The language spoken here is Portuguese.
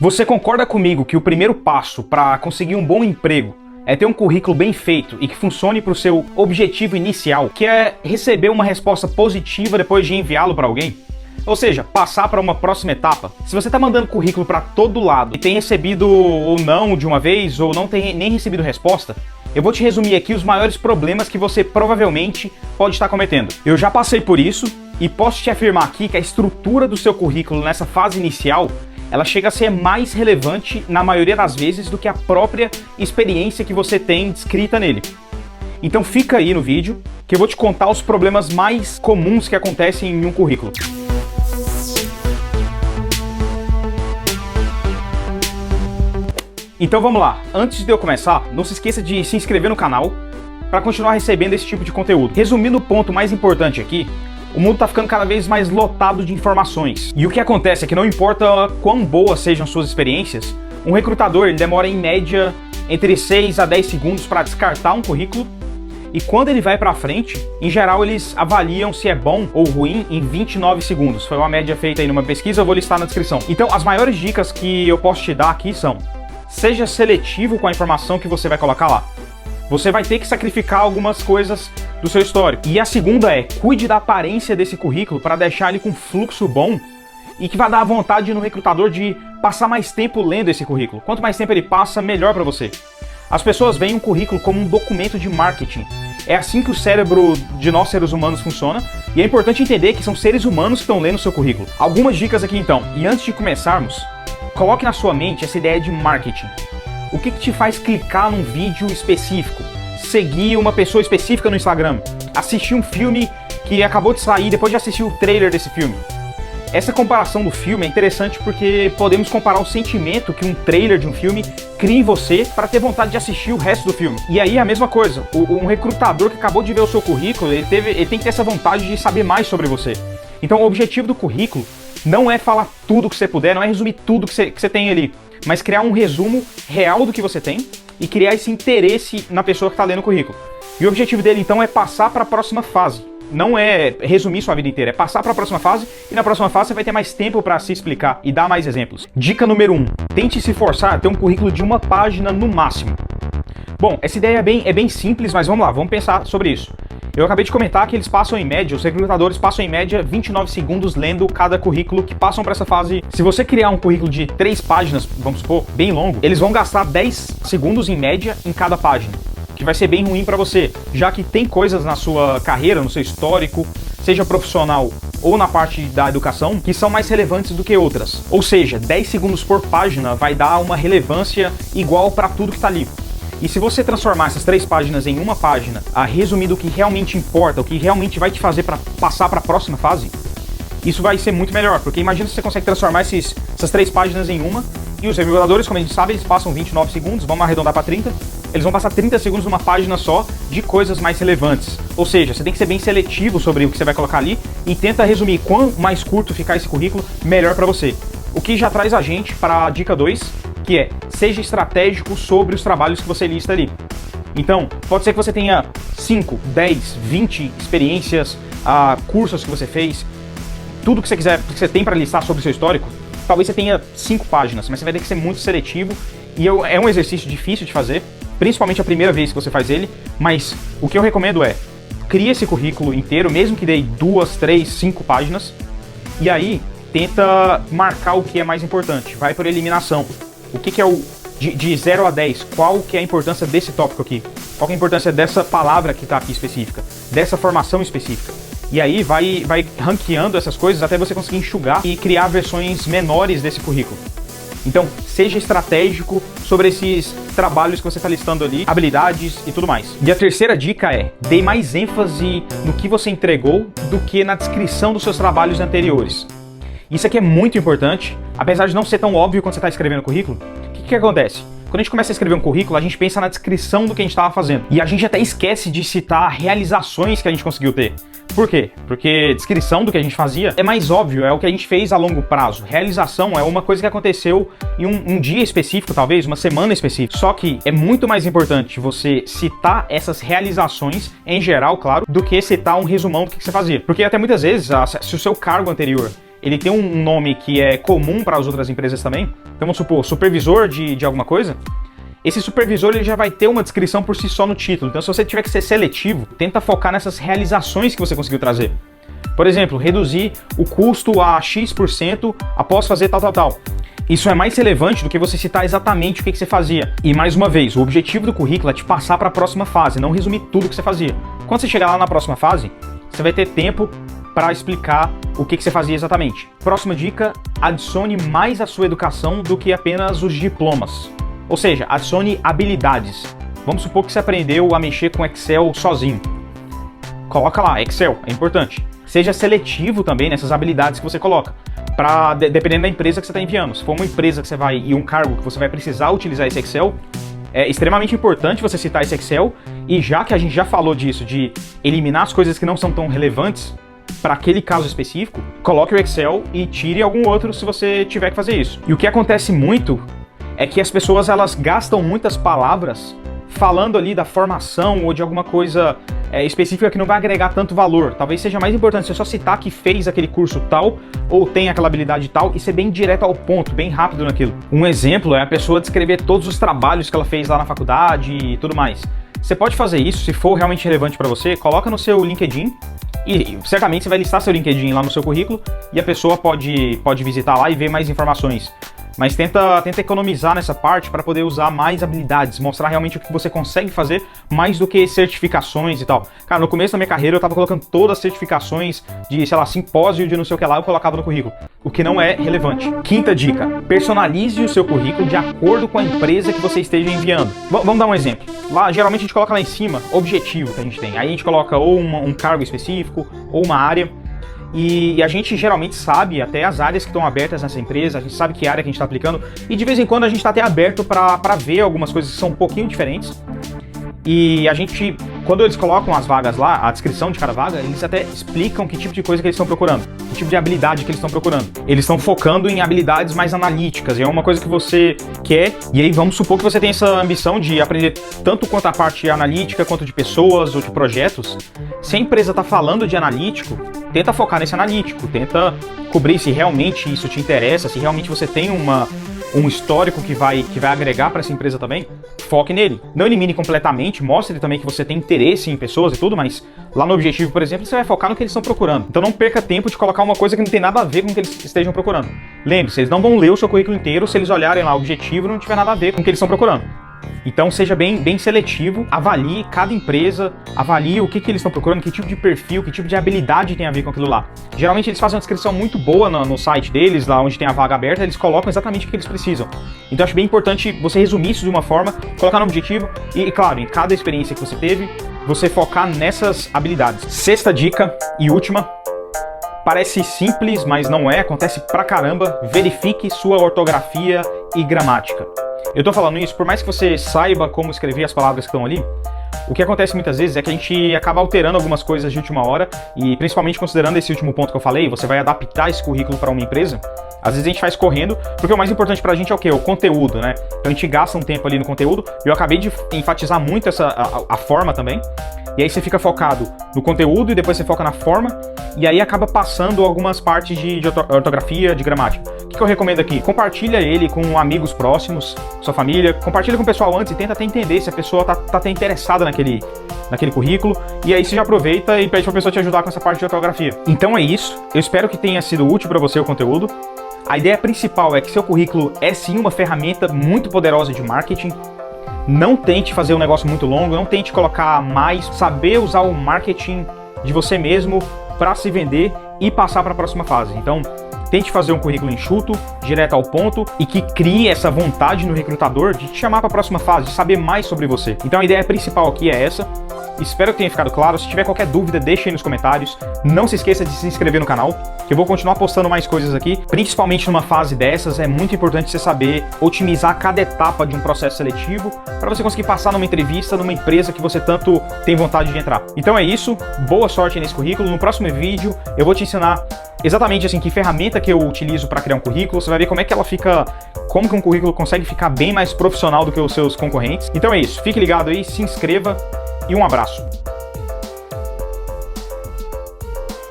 Você concorda comigo que o primeiro passo para conseguir um bom emprego é ter um currículo bem feito e que funcione para o seu objetivo inicial, que é receber uma resposta positiva depois de enviá-lo para alguém? Ou seja, passar para uma próxima etapa. Se você está mandando currículo para todo lado e tem recebido ou não de uma vez, ou não tem nem recebido resposta, eu vou te resumir aqui os maiores problemas que você provavelmente pode estar cometendo. Eu já passei por isso e posso te afirmar aqui que a estrutura do seu currículo nessa fase inicial ela chega a ser mais relevante na maioria das vezes do que a própria experiência que você tem descrita nele. Então fica aí no vídeo que eu vou te contar os problemas mais comuns que acontecem em um currículo. Então vamos lá, antes de eu começar, não se esqueça de se inscrever no canal para continuar recebendo esse tipo de conteúdo. Resumindo o ponto mais importante aqui, o mundo está ficando cada vez mais lotado de informações. E o que acontece é que não importa quão boas sejam suas experiências, um recrutador ele demora em média entre 6 a 10 segundos para descartar um currículo, e quando ele vai para frente, em geral eles avaliam se é bom ou ruim em 29 segundos. Foi uma média feita aí numa pesquisa, eu vou listar na descrição. Então as maiores dicas que eu posso te dar aqui são: seja seletivo com a informação que você vai colocar lá. Você vai ter que sacrificar algumas coisas do seu histórico. E a segunda é, cuide da aparência desse currículo para deixar ele com fluxo bom e que vai dar vontade no recrutador de passar mais tempo lendo esse currículo. Quanto mais tempo ele passa, melhor para você. As pessoas veem um currículo como um documento de marketing. É assim que o cérebro de nós seres humanos funciona, e é importante entender que são seres humanos que estão lendo o seu currículo. Algumas dicas aqui então, e antes de começarmos, coloque na sua mente essa ideia de marketing. O que te faz clicar num vídeo específico? Seguir uma pessoa específica no Instagram? Assistir um filme que acabou de sair depois de assistir o trailer desse filme? Essa comparação do filme é interessante porque podemos comparar o sentimento que um trailer de um filme cria em você para ter vontade de assistir o resto do filme. E aí a mesma coisa, um recrutador que acabou de ver o seu currículo, ele tem que ter essa vontade de saber mais sobre você. Então o objetivo do currículo não é falar tudo que você puder, não é resumir tudo que você tem ali, mas criar um resumo real do que você tem e criar esse interesse na pessoa que está lendo o currículo. E o objetivo dele então é passar para a próxima fase. Não é resumir sua vida inteira, é passar para a próxima fase, e na próxima fase você vai ter mais tempo para se explicar e dar mais exemplos. Dica número 1. Tente se forçar a ter um currículo de uma página no máximo. Bom, essa ideia é bem simples, mas vamos lá, vamos pensar sobre isso. Eu acabei de comentar que eles passam em média, os recrutadores passam em média 29 segundos lendo cada currículo que passam para essa fase. Se você criar um currículo de 3 páginas, vamos supor, bem longo, eles vão gastar 10 segundos em média em cada página, que vai ser bem ruim para você, já que tem coisas na sua carreira, no seu histórico, seja profissional ou na parte da educação, que são mais relevantes do que outras. Ou seja, 10 segundos por página vai dar uma relevância igual para tudo que está ali. E se você transformar essas 3 páginas em uma página, resumindo o que realmente importa, o que realmente vai te fazer para passar para a próxima fase, isso vai ser muito melhor, porque imagina se você consegue transformar essas 3 páginas em uma, e os recrutadores, como a gente sabe, eles passam 29 segundos, vamos arredondar para 30, eles vão passar 30 segundos numa página só de coisas mais relevantes. Ou seja, você tem que ser bem seletivo sobre o que você vai colocar ali e tenta resumir. Quanto mais curto ficar esse currículo, melhor para você. O que já traz a gente para a dica 2, que é, seja estratégico sobre os trabalhos que você lista ali. Então, pode ser que você tenha 5, 10, 20 experiências, cursos que você fez, tudo que você quiser, que você tem para listar sobre o seu histórico. Talvez você tenha 5 páginas, mas você vai ter que ser muito seletivo, e é um exercício difícil de fazer, principalmente a primeira vez que você faz ele, mas o que eu recomendo é, crie esse currículo inteiro, mesmo que dê 2, 3, 5 páginas, e aí tenta marcar o que é mais importante, vai por eliminação. O que é de 0 a 10, qual que é a importância desse tópico aqui? Qual que é a importância dessa palavra que está aqui específica? Dessa formação específica? E aí vai ranqueando essas coisas até você conseguir enxugar e criar versões menores desse currículo. Então, seja estratégico sobre esses trabalhos que você está listando ali, habilidades e tudo mais. E a terceira dica é, dê mais ênfase no que você entregou do que na descrição dos seus trabalhos anteriores. Isso aqui é muito importante, apesar de não ser tão óbvio quando você está escrevendo o currículo. O que acontece? Quando a gente começa a escrever um currículo, a gente pensa na descrição do que a gente estava fazendo. E a gente até esquece de citar realizações que a gente conseguiu ter. Por quê? Porque descrição do que a gente fazia é mais óbvio, é o que a gente fez a longo prazo. Realização é uma coisa que aconteceu em um dia específico, talvez, uma semana específica. Só que é muito mais importante você citar essas realizações, em geral, claro, do que citar um resumão do que você fazia. Porque até muitas vezes, se o seu cargo anterior ele tem um nome que é comum para as outras empresas também. Então vamos supor, supervisor de alguma coisa. Esse supervisor ele já vai ter uma descrição por si só no título. Então se você tiver que ser seletivo, tenta focar nessas realizações que você conseguiu trazer. Por exemplo, reduzir o custo a X% após fazer tal. Isso é mais relevante do que você citar exatamente o que você fazia. E mais uma vez, o objetivo do currículo é te passar para a próxima fase, não resumir tudo que você fazia. Quando você chegar lá na próxima fase, você vai ter tempo para explicar o que você fazia exatamente. Próxima dica, adicione mais a sua educação do que apenas os diplomas. Ou seja, adicione habilidades. Vamos supor que você aprendeu a mexer com Excel sozinho. Coloca lá, Excel, é importante. Seja seletivo também nessas habilidades que você coloca, dependendo da empresa que você está enviando. Se for uma empresa que você vai e um cargo que você vai precisar utilizar esse Excel, é extremamente importante você citar esse Excel. E já que a gente já falou disso, de eliminar as coisas que não são tão relevantes para aquele caso específico, coloque o Excel e tire algum outro se você tiver que fazer isso. E o que acontece muito é que as pessoas elas gastam muitas palavras falando ali da formação ou de alguma coisa específica que não vai agregar tanto valor. Talvez seja mais importante você só citar que fez aquele curso tal ou tem aquela habilidade tal e ser bem direto ao ponto, bem rápido naquilo. Um exemplo é a pessoa descrever todos os trabalhos que ela fez lá na faculdade e tudo mais. Você pode fazer isso, se for realmente relevante para você, coloca no seu LinkedIn e certamente você vai listar seu LinkedIn lá no seu currículo e a pessoa pode visitar lá e ver mais informações. Mas tenta economizar nessa parte para poder usar mais habilidades, mostrar realmente o que você consegue fazer mais do que certificações e tal. Cara, no começo da minha carreira eu tava colocando todas as certificações de, sei lá, simpósio de não sei o que lá, eu colocava no currículo, o que não é relevante. Quinta dica, personalize o seu currículo de acordo com a empresa que você esteja enviando. Vamos dar um exemplo. Lá, geralmente a gente coloca lá em cima objetivo que a gente tem. Aí a gente coloca ou um cargo específico ou uma área. E a gente geralmente sabe até as áreas que estão abertas nessa empresa, a gente sabe que área que a gente está aplicando, e de vez em quando a gente está até aberto para ver algumas coisas que são um pouquinho diferentes. E a gente, quando eles colocam as vagas lá, a descrição de cada vaga, eles até explicam que tipo de coisa que eles estão procurando, que tipo de habilidade que eles estão procurando. Eles estão focando em habilidades mais analíticas, e é uma coisa que você quer, e aí vamos supor que você tem essa ambição de aprender tanto quanto a parte analítica, quanto de pessoas ou de projetos. Se a empresa está falando de analítico, tenta focar nesse analítico, tenta cobrir se realmente isso te interessa, se realmente você tem um histórico que vai agregar para essa empresa também, foque nele. Não elimine completamente, mostre também que você tem interesse em pessoas e tudo, mas lá no objetivo, por exemplo, você vai focar no que eles estão procurando. Então não perca tempo de colocar uma coisa que não tem nada a ver com o que eles estejam procurando. Lembre-se, eles não vão ler o seu currículo inteiro se eles olharem lá o objetivo e não tiver nada a ver com o que eles estão procurando. Então seja bem seletivo, avalie cada empresa, avalie o que eles estão procurando, que tipo de perfil, que tipo de habilidade tem a ver com aquilo lá. Geralmente eles fazem uma descrição muito boa no site deles, lá onde tem a vaga aberta, eles colocam exatamente o que eles precisam. Então acho bem importante você resumir isso de uma forma, colocar no objetivo e claro, em cada experiência que você teve, você focar nessas habilidades. Sexta dica e última. Parece simples, mas não é, acontece pra caramba. Verifique sua ortografia e gramática. Eu tô falando isso, por mais que você saiba como escrever as palavras que estão ali, o que acontece muitas vezes é que a gente acaba alterando algumas coisas de última hora, e principalmente considerando esse último ponto que eu falei, você vai adaptar esse currículo para uma empresa, às vezes a gente faz correndo, porque o mais importante pra gente é o quê? O conteúdo, né? Então a gente gasta um tempo ali no conteúdo, e eu acabei de enfatizar muito a forma também, e aí você fica focado no conteúdo e depois você foca na forma, e aí acaba passando algumas partes de ortografia, de gramática. O que eu recomendo aqui? Compartilha ele com amigos próximos, sua família, compartilha com o pessoal antes e tenta até entender se a pessoa tá até interessada naquele currículo, e aí você já aproveita e pede pra pessoa te ajudar com essa parte de ortografia. Então é isso, eu espero que tenha sido útil para você o conteúdo. A ideia principal é que seu currículo é sim uma ferramenta muito poderosa de marketing. Não tente fazer um negócio muito longo, não tente colocar mais, saber usar o marketing de você mesmo para se vender e passar para a próxima fase. Então, tente fazer um currículo enxuto, direto ao ponto e que crie essa vontade no recrutador de te chamar para a próxima fase, de saber mais sobre você. Então a ideia principal aqui é essa. Espero que tenha ficado claro. Se tiver qualquer dúvida, deixe aí nos comentários. Não se esqueça de se inscrever no canal, que eu vou continuar postando mais coisas aqui. Principalmente numa fase dessas, é muito importante você saber otimizar cada etapa de um processo seletivo para você conseguir passar numa entrevista, numa empresa que você tanto tem vontade de entrar. Então é isso, boa sorte nesse currículo. No próximo vídeo eu vou te ensinar exatamente assim que ferramenta que eu utilizo para criar um currículo. Você vai ver como é que ela fica, como que um currículo consegue ficar bem mais profissional do que os seus concorrentes. Então é isso, fique ligado aí, se inscreva e um abraço.